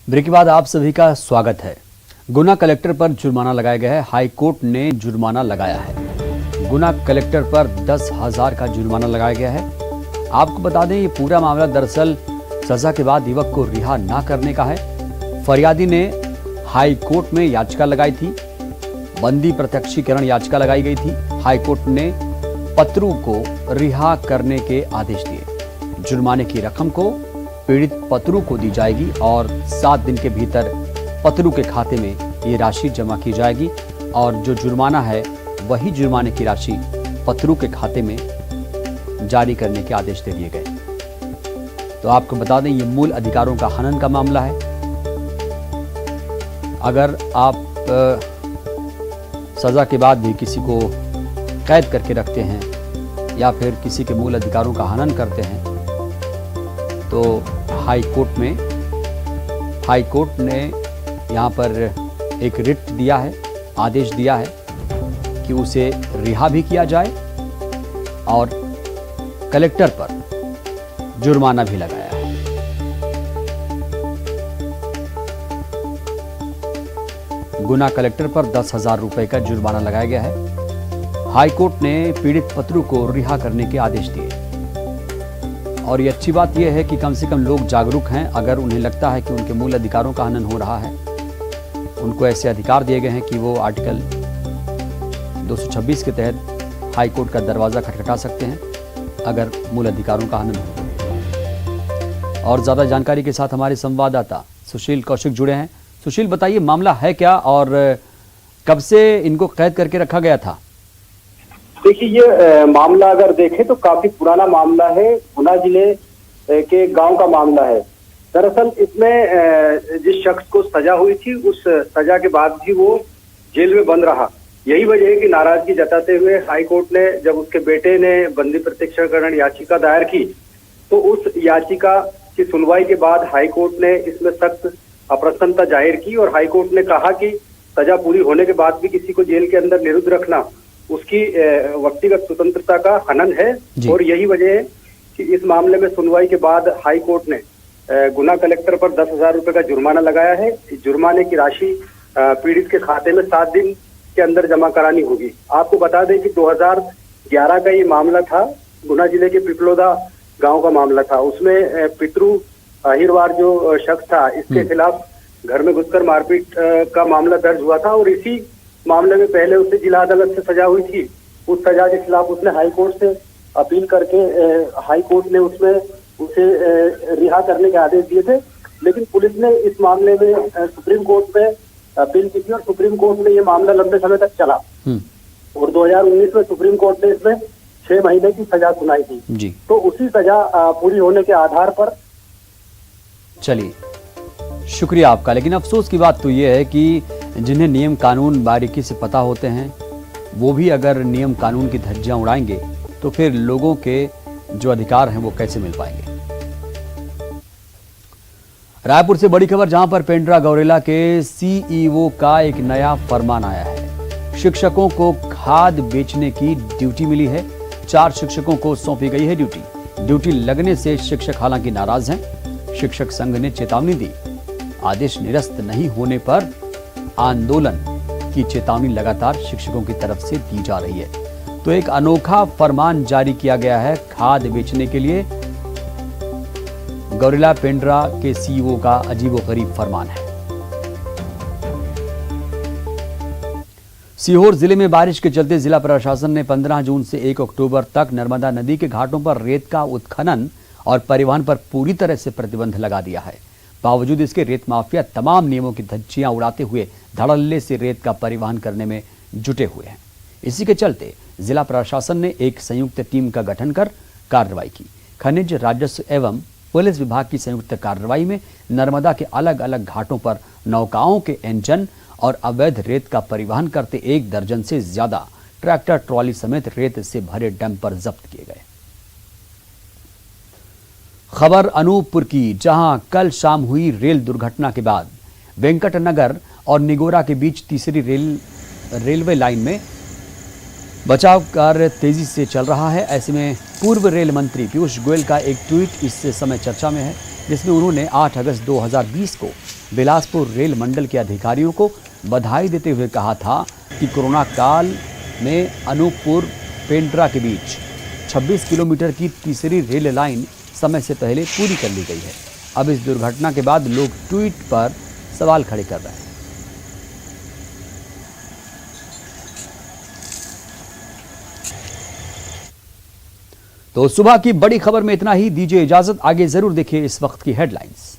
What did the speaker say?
Break के बाद आप सभी का स्वागत है। गुना कलेक्टर पर जुर्माना लगाया गया है। हाई कोर्ट ने जुर्माना लगाया है। गुना कलेक्टर पर 10,000 का जुर्माना लगाया गया है। आपको बता दें, ये पूरा मामला दरअसल सजा के बाद युवक को रिहा ना करने का है। फरियादी ने हाई कोर्ट में याचिका लगाई थी। बंदी प्रत्यक्षीकरण याचिका लगाई गई थी। हाई कोर्ट ने पतरू को रिहा करने के आदेश दिए। जुर्माने की रकम को पीड़ित पतरू को दी जाएगी और 7 दिन के भीतर पतरू के खाते में ये राशि जमा की जाएगी और जो जुर्माना है वही जुर्माने की राशि पतरू के खाते में जारी करने के आदेश दे दिए गए। तो आपको बता दें, ये मूल अधिकारों का हनन का मामला है। अगर आप सजा के बाद भी किसी को कैद करके रखते हैं या फिर किसी के मूल अधिकारों का हनन करते हैं तो हाई कोर्ट ने यहाँ पर एक रिट दिया है, आदेश दिया है कि उसे रिहा भी किया जाए और कलेक्टर पर जुर्माना भी लगाया है। गुना कलेक्टर पर 10,000 रुपए का जुर्माना लगाया गया है। हाई कोर्ट ने पीड़ित पतरू को रिहा करने के आदेश दिए और ये अच्छी बात यह है कि कम से कम लोग जागरूक हैं। अगर उन्हें लगता है कि उनके मूल अधिकारों का हनन हो रहा है, उनको ऐसे अधिकार दिए गए हैं कि वो आर्टिकल 226 के तहत हाई कोर्ट का दरवाजा खटखटा सकते हैं अगर मूल अधिकारों का हनन हो। और ज्यादा जानकारी के साथ हमारे संवाददाता सुशील कौशिक जुड़े हैं। सुशील, बताइए मामला है क्या और कब से इनको कैद करके रखा गया था? देखिए, ये मामला अगर देखें तो काफी पुराना मामला है। गुना जिले के गांव का मामला है। दरअसल इसमें जिस शख्स को सजा हुई थी, उस सजा के बाद भी वो जेल में बंद रहा। यही वजह है कि नाराजगी जताते हुए हाई कोर्ट ने, जब उसके बेटे ने बंदी प्रत्यक्षीकरण याचिका दायर की, तो उस याचिका की सुनवाई के बाद हाई कोर्ट ने इसमें सख्त अप्रसन्नता जाहिर की और हाई कोर्ट ने कहा कि सजा पूरी होने के बाद भी किसी को जेल के अंदर निरुद्ध रखना उसकी व्यक्तिगत स्वतंत्रता का हनन है। और यही वजह है कि इस मामले में सुनवाई के बाद हाई कोर्ट ने गुना कलेक्टर पर 10,000 रुपए का जुर्माना लगाया है। जुर्माने की राशि पीड़ित के खाते में 7 दिन के अंदर जमा करानी होगी। आपको बता दें कि 2011 का ये मामला था। गुना जिले के पिपलोदा गांव का मामला था। उसमें पितरू अहिरवार जो शख्स था, इसके खिलाफ घर में घुसकर मारपीट का मामला दर्ज हुआ था और इसी मामले में पहले उसे जिला अदालत से सजा हुई थी। उस सजा के खिलाफ उसने हाई कोर्ट से अपील करके हाई कोर्ट ने उसमें उसे रिहा करने के आदेश दिए थे। लेकिन पुलिस ने इस मामले में सुप्रीम कोर्ट में अपील की थी और सुप्रीम कोर्ट में ये मामला लंबे समय तक चला और 2019 में सुप्रीम कोर्ट ने इसमें 6 महीने की सजा सुनाई थी जी। तो उसी सजा पूरी होने के आधार पर। चलिए, शुक्रिया आपका। लेकिन अफसोस की बात तो ये है कि जिन्हें नियम कानून बारीकी से पता होते हैं, वो भी अगर नियम कानून की धज्जियां उड़ाएंगे तो फिर लोगों के जो अधिकार हैं वो कैसे मिल पाएंगे। रायपुर से बड़ी खबर, जहां पर पेंड्रा गौरेला के सीईओ का एक नया फरमान आया है। शिक्षकों को खाद बेचने की ड्यूटी मिली है। 4 शिक्षकों को सौंपी गई है ड्यूटी लगने से शिक्षक हालांकि नाराज हैं। शिक्षक संघ ने चेतावनी दी। आदेश निरस्त नहीं होने पर आंदोलन की चेतावनी लगातार शिक्षकों की तरफ से दी जा रही है। तो एक अनोखा फरमान जारी किया गया है खाद बेचने के लिए। गौरेला पेंड्रा के सीईओ का अजीबोगरीब फरमान है। सीहोर जिले में बारिश के चलते जिला प्रशासन ने 15 जून से 1 अक्टूबर तक नर्मदा नदी के घाटों पर रेत का उत्खनन और परिवहन पर पूरी तरह से प्रतिबंध लगा दिया है। बावजूद इसके रेत माफिया तमाम नियमों की धज्जियां उड़ाते हुए धड़ल्ले से रेत का परिवहन करने में जुटे हुए हैं। इसी के चलते जिला प्रशासन ने एक संयुक्त टीम का गठन कर कार्रवाई की। खनिज, राजस्व एवं पुलिस विभाग की संयुक्त कार्रवाई में नर्मदा के अलग अलग घाटों पर नौकाओं के इंजन और अवैध रेत का परिवहन करते 1 दर्जन से ज्यादा ट्रैक्टर ट्रॉली समेत रेत से भरे डंपर जब्त किए गए। खबर अनूपपुर की, जहां कल शाम हुई रेल दुर्घटना के बाद वेंकटनगर और निगोरा के बीच तीसरी रेलवे लाइन में बचाव कार्य तेजी से चल रहा है। ऐसे में पूर्व रेल मंत्री पीयूष गोयल का एक ट्वीट इस समय चर्चा में है। जिसमें उन्होंने 8 अगस्त 2020 को बिलासपुर रेल मंडल के अधिकारियों को बधाई देते हुए कहा था कि कोरोना काल में अनूपपुर पेंड्रा के बीच 26 किलोमीटर की तीसरी रेल लाइन समय से पहले पूरी कर ली गई है। अब इस दुर्घटना के बाद लोग ट्वीट पर सवाल खड़े कर रहे हैं। तो सुबह की बड़ी खबर में इतना ही। दीजिए इजाजत, आगे जरूर देखिए इस वक्त की हेडलाइंस।